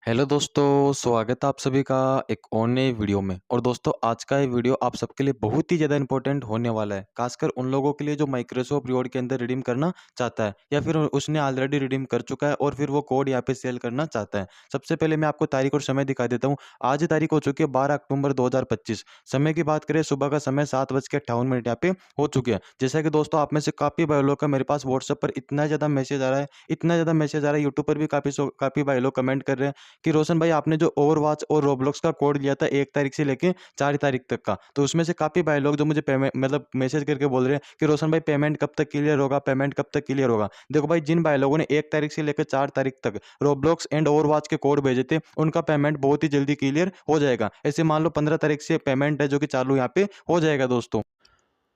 Hello दोस्तों, स्वागत है आप सभी का एक और नए वीडियो में। और दोस्तों आज का ये वीडियो आप सबके लिए बहुत ही ज़्यादा इंपॉर्टेंट होने वाला है, खासकर उन लोगों के लिए जो माइक्रोसॉफ्ट रिवॉर्ड के अंदर रिडीम करना चाहता है या फिर उसने ऑलरेडी रिडीम कर चुका है और फिर वो कोड यहाँ पे सेल करना चाहता है। सबसे पहले मैं आपको तारीख और समय दिखा देता हूँ। आज तारीख हो चुकी है 12 अक्टूबर 2025। समय की बात करें, सुबह का समय 7:58 यहाँ पे हो चुके हैं। जैसा कि दोस्तों आप में से काफ़ी भाई लोग का मेरे पास व्हाट्सएप पर इतना ज़्यादा मैसेज आ रहा है, इतना ज़्यादा मैसेज आ रहा है, यूट्यूब पर भी काफ़ी भाई लोग कमेंट कर रहे हैं कि रोशन भाई आपने जो ओवरवॉच और रोब्लॉक्स का कोड लिया था 1 तारीख से लेके 4 तारीख तक का, तो उसमें से काफ़ी भाई लोग जो मुझे पेमेंट मतलब मैसेज करके बोल रहे हैं कि रोशन भाई पेमेंट कब तक क्लियर होगा, पेमेंट कब तक क्लियर होगा। देखो भाई, जिन भाई लोगों ने 1 तारीख से लेकर 4 तारीख तक रोब्लॉक्स एंड ओवरवॉच के कोड भेजे थे, उनका पेमेंट बहुत ही जल्दी क्लियर हो जाएगा। ऐसे मान लो 15 तारीख से पेमेंट है जो कि चालू यहाँ पे हो जाएगा दोस्तों।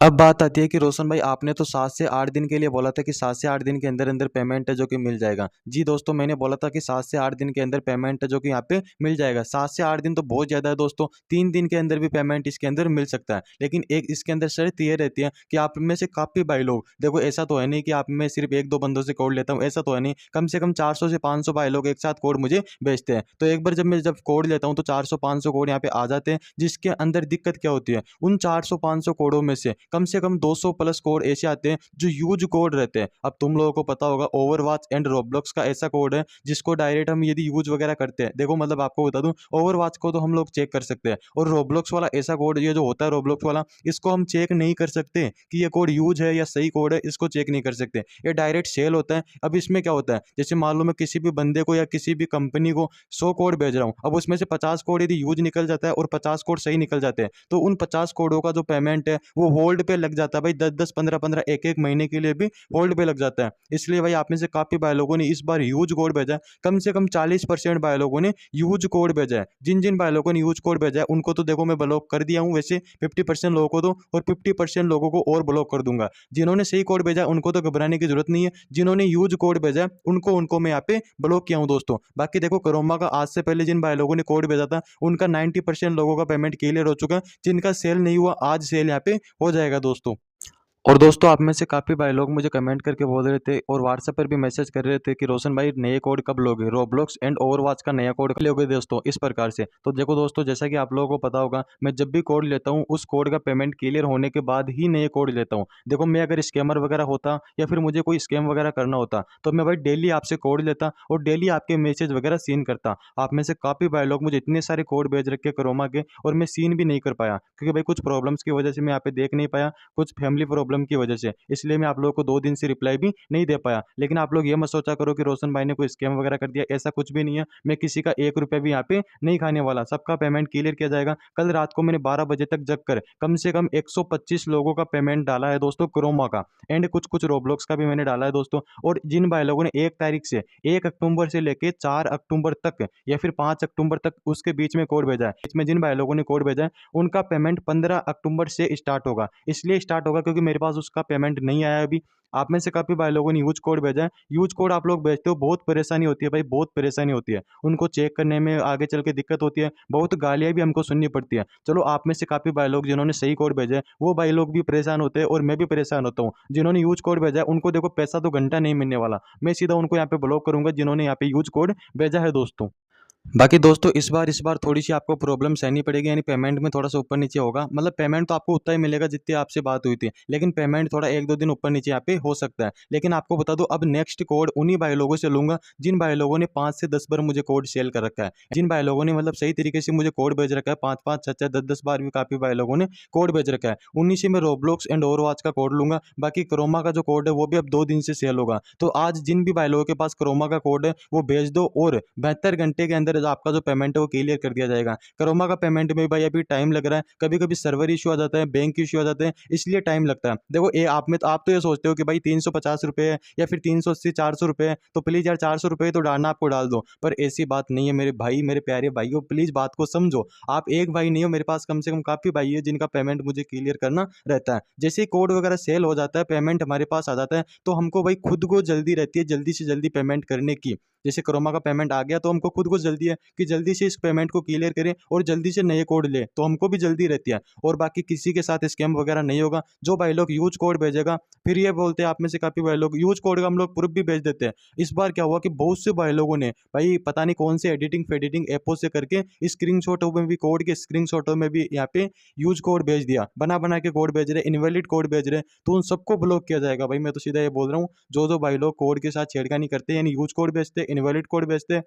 अब बात आती है कि रोशन भाई आपने तो 7 से 8 दिन के लिए बोला था कि 7 से 8 दिन के अंदर-अंदर पेमेंट है जो कि मिल जाएगा। जी दोस्तों, मैंने बोला था कि 7 से 8 दिन के अंदर पेमेंट है जो कि यहाँ पे मिल जाएगा। 7 से 8 दिन तो बहुत ज़्यादा है दोस्तों, 3 दिन के अंदर भी पेमेंट इसके अंदर मिल सकता है। लेकिन एक इसके अंदर शर्त ये रहती है कि आप में से काफ़ी भाई लोग, देखो ऐसा तो है नहीं कि आप में सिर्फ 1-2 बंदों से कोड लेता हूँ, ऐसा तो है नहीं। कम से कम 400 से 500 भाई लोग एक साथ कोड मुझे भेजते हैं। तो एक बार जब कोड लेता हूँ तो 400-500 कोड यहाँ पे आ जाते हैं, जिसके अंदर दिक्कत क्या होती है, उन 400-500 कोडों में से कम 200 प्लस कोड ऐसे आते हैं जो यूज कोड रहते हैं। अब तुम लोगों को पता होगा, ओवरवॉच एंड रोब्लॉक्स का ऐसा कोड है जिसको डायरेक्ट हम यदि यूज वगैरह करते हैं, देखो मतलब आपको बता दूं, ओवरवॉच को तो हम लोग चेक कर सकते हैं और रोब्लॉक्स वाला ऐसा कोड ये जो होता है रोब्लॉक्स वाला, इसको हम चेक नहीं कर सकते कि ये कोड यूज है या सही कोड है, इसको चेक नहीं कर सकते। ये डायरेक्ट सेल होता है। अब इसमें क्या होता है, जैसे मान लो मैं किसी भी बंदे को या किसी भी कंपनी को 100 कोड भेज रहा हूँ, अब उसमें से 50 कोड यदि यूज निकल जाता है और 50 कोड सही निकल जाते हैं, तो उन 50 कोडों का जो पेमेंट है वो होल्ड पे लग जाता है भाई। 10-10, 15-15, एक-एक महीने के लिए भी होल्ड पे लग जाता है। इसलिए भाई आप में से काफ़ी भाई लोगों ने इस बार यूज़ कोड भेजा है। कम से कम 40% भाई लोगों ने यूज़ कोड भेजा है। जिन-जिन भाई लोगों ने यूज़ कोड भेजा है उनको तो देखो मैं ब्लॉक कर दिया हूँ वैसे 50% लोगों को तो, और 50% लोगों को और ब्लॉक कर दूँगा। जिन्होंने सही कोड भेजा है उनको तो घबराने की ज़रूरत नहीं है। जिन्होंने यूज़ कोड भेजा है उनको मैं यहाँ पे ब्लॉक किया हूँ दोस्तों। बाकी देखो, कोरोना का आज से पहले जिन भाई लोगों ने कोड भेजा था उनका 90% लोगों का पेमेंट क्लियर हो चुका है। जिनका सेल नहीं हुआ, आज सेल यहाँ पे हो जाएगा दोस्तों। और दोस्तों आप में से काफ़ी भाई लोग मुझे कमेंट करके बोल रहे थे और व्हाट्सएप पर भी मैसेज कर रहे थे कि रोशन भाई नए कोड कब लोगे, रोब्लॉक्स एंड ओवरवॉच का नया कोड कब लोगे दोस्तों, इस प्रकार से। तो देखो दोस्तों, जैसा कि आप लोगों को पता होगा, मैं जब भी कोड लेता हूँ उस कोड का पेमेंट क्लियर होने के बाद ही नए कोड लेता हूँ। देखो, मैं अगर स्कैमर वगैरह होता या फिर मुझे कोई स्कैम वगैरह करना होता तो मैं भाई डेली आपसे कोड लेता और डेली आपके मैसेज वगैरह सीन करता। आप में से काफ़ी भाई लोग मुझे इतने सारे कोड भेज रखे क्रोमा के और मैं सीन भी नहीं कर पाया, क्योंकि भाई कुछ प्रॉब्लम्स की वजह से मैं यहाँ पे देख नहीं पाया, कुछ फैमिली प्रॉब्लम की वजह से। इसलिए मैं आप लोगों को 2 दिन से रिप्लाई भी नहीं दे पाया। लेकिन आप लोग ये मत सोचा करो कि रोशन भाई ने कोई स्कैम वगैरह कर दिया, ऐसा कुछ भी नहीं है। मैं किसी का 1 रुपया भी यहाँ पे नहीं खाने वाला, सबका पेमेंट क्लियर किया जाएगा। कल रात को मैंने 12 बजे तक जग कर कम से कम 125 लोगों का पेमेंट डाला है दोस्तों क्रोमा का, एंड कुछ-कुछ रोब्लॉक्स का भी मैंने डाला है दोस्तों। और जिन भाई लोगों ने 1 तारीख से 1 अक्टूबर से लेके 4 अक्टूबर तक या फिर 5 अक्टूबर तक उसके बीच में कोड भेजा है, इसमें जिन भाई लोगों ने कोड भेजा है उनका पेमेंट 15 अक्टूबर से स्टार्ट होगा। इसलिए स्टार्ट होगा क्योंकि मेरे पास उसका पेमेंट नहीं आया है अभी। आप में से काफ़ी भाई लोगों ने यूज़ कोड भेजा है। यूज़ कोड आप लोग भेजते हो, बहुत परेशानी होती है भाई, बहुत परेशानी होती है। उनको चेक करने में आगे चल के दिक्कत होती है, बहुत गालियाँ भी हमको सुननी पड़ती है। चलो, आप में से काफ़ी भाई लोग जिन्होंने सही कोड भेजा है, वो भाई लोग भी परेशान होते हैं और मैं भी परेशान होता हूँ। जिन्होंने यूज़ कोड भेजा है उनको देखो पैसा तो घंटा नहीं मिलने वाला। मैं सीधा उनको यहाँ पे ब्लॉक करूँगा जिन्होंने यहाँ पे यूज़ कोड भेजा है दोस्तों। बाकी दोस्तों इस बार थोड़ी-सी आपको प्रॉब्लम सहनी पड़ेगी, यानी पेमेंट में थोड़ा-सा ऊपर-नीचे होगा। मतलब पेमेंट तो आपको उतना ही मिलेगा जितनी आपसे बात हुई थी, लेकिन पेमेंट थोड़ा 1-2 दिन ऊपर-नीचे यहाँ पे हो सकता है। लेकिन आपको बता दूँ, अब नेक्स्ट कोड उन्हीं भाई लोगों से लूँगा जिन भाई लोगों ने 5 से 10 बार मुझे कोड सेल कर रखा है। जिन भाई लोगों ने मतलब सही तरीके से मुझे कोड भेज रखा है, 5-5, 6-6, 10-10 बार भी काफ़ी भाई लोगों ने कोड भेज रखा है। उन्हीं से मैं रोब्लॉक्स एंड ओवरवॉच का कोड लूँगा। बाकी क्रोमा का जो कोड है वो भी अब 2 दिन से सेल होगा। तो आज जिन भी भाई लोगों के पास क्रोमा का कोड है वो भेज दो और 72 घंटे के अंदर जो आपका जो पेमेंट है वो क्लियर कर दिया जाएगा। क्रोमा का पेमेंट में भाई अभी टाइम लग रहा है, कभी-कभी सर्वर इश्यू आ जाता है, बैंक इश्यू आ जाते हैं, इसलिए टाइम लगता है। देखो, ये आप तो ये सोचते हो कि भाई ₹350 है या फिर 380, ₹400 है, तो प्लीज़ यार ₹400 तो डालना आपको डाल दो। पर ऐसी बात नहीं है मेरे भाई, मेरे प्यारे भाइयों, प्लीज़ बात को समझो। आप एक भाई नहीं हो, मेरे पास कम से कम काफ़ी भाई है जिनका पेमेंट मुझे क्लियर करना रहता है। जैसे ही कोड वगैरह सेल हो जाता है, पेमेंट हमारे पास आ जाता है, तो हमको भाई खुद को जल्दी रहती है जल्दी से जल्दी पेमेंट करने की। जैसे क्रोमा का पेमेंट आ गया तो हमको खुद को जल्दी है कि जल्दी से इस पेमेंट को क्लियर करें और जल्दी से नए कोड ले, तो हमको भी जल्दी रहती है। और बाकी किसी के साथ स्कैम वगैरह नहीं होगा। जो भाई लोग यूज कोड भेजेगा, फिर ये बोलते हैं आप में से काफ़ी भाई लोग यूज कोड का हम लोग प्रूफ भी भेज देते हैं। इस बार क्या हुआ कि बहुत से भाई लोगों ने भाई पता नहीं कौन से एडिटिंग फेडिटिंग ऐपों से करके स्क्रीनशॉटों में भी, कोड के स्क्रीनशॉटों में भी यहाँ पे यूज कोड भेज दिया, बना बना के कोड भेज रहे, इनवैलिड कोड भेज रहे। तो उन सबको ब्लॉक किया जाएगा भाई। मैं तो सीधा ये बोल रहा हूँ, जो जो भाई लोग कोड के साथ छेड़खानी करते हैं यानी यूज कोड भेजते, इनवैलिड कोड भेजते,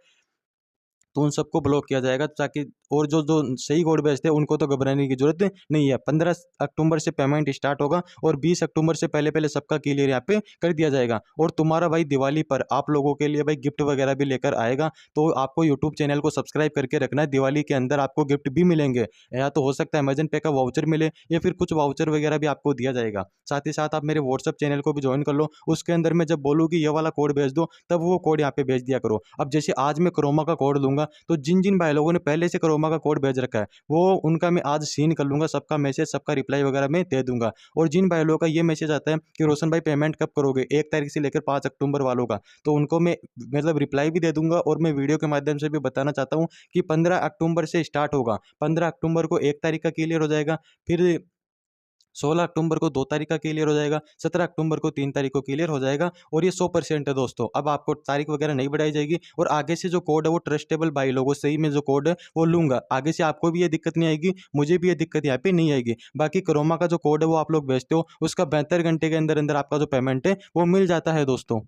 तो उन सबको ब्लॉक किया जाएगा। ताकि और जो जो सही कोड भेजते हैं उनको तो घबराने की जरूरत नहीं है। 15 अक्टूबर से पेमेंट स्टार्ट होगा और 20 अक्टूबर से पहले पहले सबका क्लियर यहाँ पे कर दिया जाएगा। और तुम्हारा भाई दिवाली पर आप लोगों के लिए भाई गिफ्ट वगैरह भी लेकर आएगा। तो आपको यूट्यूब चैनल को सब्सक्राइब करके रखना है। दिवाली के अंदर आपको गिफ्ट भी मिलेंगे, या तो हो सकता है अमेजन पे का वाउचर मिले या फिर कुछ वाउचर वगैरह भी आपको दिया जाएगा। साथ ही साथ आप मेरे व्हाट्सअप चैनल को भी ज्वाइन कर लो। उसके अंदर मैं जब बोलूँ कि ये वाला कोड भेज दो, तब वो कोड यहाँ पे भेज दिया करो। अब जैसे आज मैं क्रोमा का कोड लूंगा, तो जिन जिन भाई लोगों ने पहले से क्रोमा का कोड भेज रखा है वो उनका मैं आज सीन कर लूंगा, सबका मैसेज सबका रिप्लाई वगैरह मैं दे दूंगा। और जिन भाई लोगों का ये मैसेज आता है कि रोशन भाई पेमेंट कब करोगे, 1 तारीख से लेकर 5 अक्टूबर वालों का, तो उनको मैं मतलब रिप्लाई भी दे दूंगा। और मैं वीडियो के माध्यम से भी बताना चाहता हूँ कि 15 अक्टूबर से स्टार्ट होगा। 15 अक्टूबर को 1 तारीख का क्लियर हो जाएगा, फिर 16 अक्टूबर को 2 तारीख का क्लियर हो जाएगा, 17 अक्टूबर को 3 तारीख को क्लियर हो जाएगा। और ये 100% है दोस्तों। अब आपको तारीख वगैरह नहीं बढ़ाई जाएगी। और आगे से जो कोड है वो ट्रस्टेबल भाई लोगों से ही मैं जो कोड है वो लूंगा। आगे से आपको भी ये दिक्कत नहीं आएगी, मुझे भी ये दिक्कत यहाँ पे नहीं आएगी। बाकी क्रोमा का जो कोड है वो आप लोग भेजते हो, उसका 72 घंटे के अंदर अंदर आपका जो पेमेंट है वो मिल जाता है दोस्तों।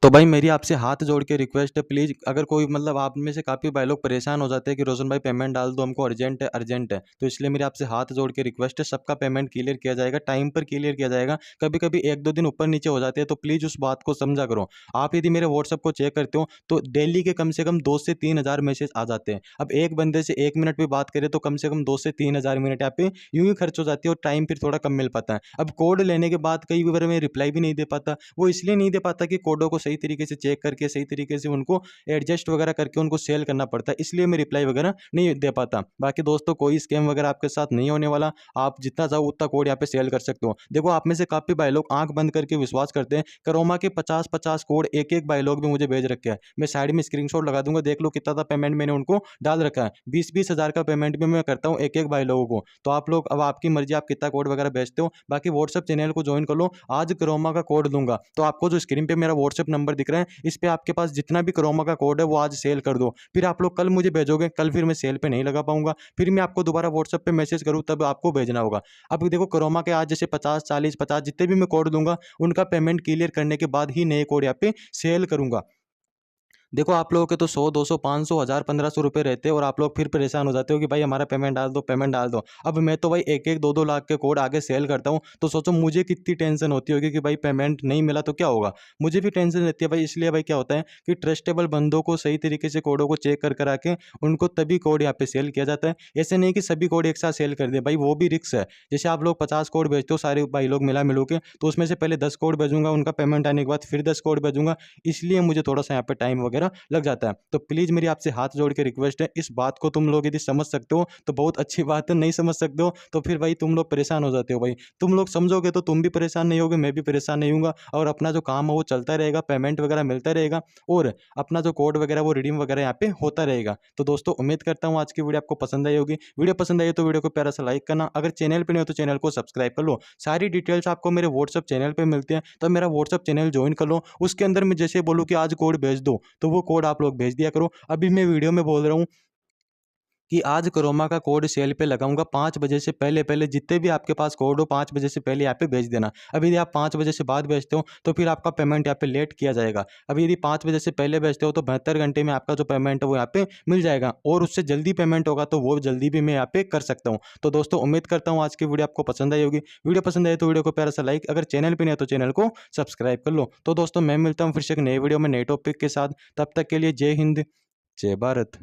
तो भाई मेरी आपसे हाथ जोड़ के रिक्वेस्ट है, प्लीज़ अगर कोई मतलब आप में से काफ़ी भाई लोग परेशान हो जाते हैं कि रोशन भाई पेमेंट डाल दो, हमको अर्जेंट है, तो इसलिए मेरी आपसे हाथ जोड़ के रिक्वेस्ट है। सबका पेमेंट क्लियर किया जाएगा, टाइम पर क्लियर किया जाएगा। कभी कभी 1-2 दिन ऊपर नीचे हो जाते हैं, तो प्लीज़ उस बात को समझा करो। आप यदि मेरे व्हाट्सअप को चेक करते हो तो डेली के कम से कम 2 से 3 हज़ार मैसेज आ जाते हैं। अब एक बंदे से 1 मिनट भी बात करें तो कम से कम 2 से 3 हज़ार मिनट यहाँ पे यूं ही खर्च हो जाती है और टाइम फिर थोड़ा कम मिल पाता है। अब कोड लेने के बाद कई बार मैं रिप्लाई भी नहीं दे पाता। वो इसलिए नहीं दे पाता कि कोडों को सही तरीके से चेक करके सही तरीके से उनको एडजस्ट वगैरह करके उनको सेल करना पड़ता है, इसलिए मैं रिप्लाई वगैरह नहीं दे पाता। बाकी दोस्तों कोई स्कैम वगैरह आपके साथ नहीं होने वाला। आप जितना चाहो उतना कोड यहाँ पे सेल कर सकते हो। देखो आप में से काफी भाई लोग आंख बंद करके विश्वास करते हैं। करोमा के 50-50 कोड एक एक भाई लोग भी मुझे भेज रखे हैं। मैं साइड में स्क्रीनशॉट लगा दूंगा, देख लो कितना था पेमेंट मैंने उनको डाल रखा है। 20-20 हज़ार का पेमेंट भी मैं करता हूँ एक एक भाई लोगों को। तो आप लोग अब आपकी मर्जी, आप कितना कोड वगैरह भेजते हो। बाकी व्हाट्सअप चैनल को ज्वाइन कर लो। आज क्रोमा का कोड दूंगा तो आपको जो स्क्रीन पे मेरा व्हाट्सअप नंबर दिख रहा है, इस पे आपके पास जितना भी क्रोमा का कोड है वो आज सेल कर दो। फिर आप लोग कल मुझे भेजोगे, कल फिर मैं सेल पे नहीं लगा पाऊंगा, फिर मैं आपको दोबारा व्हाट्सएप पे मैसेज करूँ तब आपको भेजना होगा। अब देखो क्रोमा के आज जैसे 50, 40, 50 जितने भी मैं कोड दूंगा उनका पेमेंट क्लियर करने के बाद ही नए कोड यहाँ पे सेल करूंगा। देखो आप लोगों के तो 100, 200, 500, 1000, 1500 रुपये रहते हैं और आप लोग फिर परेशान हो जाते हो कि भाई हमारा पेमेंट डाल दो, पेमेंट डाल दो। अब मैं तो भाई 1-1, 2-2 लाख के कोड आगे सेल करता हूँ, तो सोचो मुझे कितनी टेंशन होती होगी कि भाई पेमेंट नहीं मिला तो क्या होगा। मुझे भी टेंशन रहती है भाई। इसलिए भाई क्या होता है कि ट्रस्टेबल बंदों को सही तरीके से कोडों को चेक कर करा के उनको तभी कोड यहाँ पे सेल किया जाता है। ऐसे नहीं कि सभी कोड एक साथ सेल कर दे भाई, वो भी रिक्स है। जैसे आप लोग 50 कोड भेजते हो सारे भाई लोग मिला मिलू के, तो उसमें से पहले 10 कोड भेजूंगा, उनका पेमेंट आने के बाद फिर 10 कोड भेजूंगा, इसलिए मुझे थोड़ा सा यहाँ पे टाइम वगैरह लग जाता है। तो प्लीज़ मेरी आपसे हाथ जोड़ के रिक्वेस्ट है, इस बात को तुम लोग यदि समझ सकते हो तो बहुत अच्छी बात है, नहीं समझ सकते हो तो फिर भाई तुम लोग परेशान हो जाते हो भाई। तुम लोग समझोगे तो तुम भी परेशान नहीं होगे, मैं भी परेशान नहीं हूँगा, और अपना जो काम है वो चलता रहेगा, पेमेंट वगैरह मिलता रहेगा, और अपना जो कोड वगैरह वो रिडीम वगैरह यहाँ पे होता रहेगा। तो दोस्तों उम्मीद करता हूँ आज की वीडियो आपको पसंद आई होगी। वीडियो पसंद आई तो वीडियो को प्यारा सा लाइक करना, अगर चैनल पे नहीं हो तो चैनल को सब्सक्राइब कर लो। सारी डिटेल्स आपको मेरे व्हाट्सअप चैनल पे मिलती हैं, तो मेरा व्हाट्सअप चैनल ज्वाइन कर लो। उसके अंदर मैं जैसे बोलूँ कि आज कोड भेज दो तो वो कोड आप लोग भेज दिया करो। अभी मैं वीडियो में बोल रहा हूँ कि आज क्रोमा का कोड सेल पे लगाऊंगा, 5 बजे से पहले पहले जितने भी आपके पास कोड हो 5 बजे से पहले यहाँ पे भेज देना। अभी यदि आप 5 बजे से बाद भेजते हो तो फिर आपका पेमेंट यहाँ पे लेट किया जाएगा। अभी यदि 5 बजे से पहले भेजते हो तो 72 घंटे में आपका जो पेमेंट है वो यहाँ पे मिल जाएगा, और उससे जल्दी पेमेंट होगा तो वो जल्दी भी मैं यहाँ पे कर सकता हूँ। तो दोस्तों उम्मीद करता हूँ आज की वीडियो आपको पसंद आई होगी। वीडियो पसंद आई तो वीडियो को प्यारा सा लाइक, अगर चैनल पर नहीं है तो चैनल को सब्सक्राइब कर लो। तो दोस्तों मैं मिलता हूँ फिर से एक नए वीडियो में नए टॉपिक के साथ। तब तक के लिए जय हिंद, जय भारत।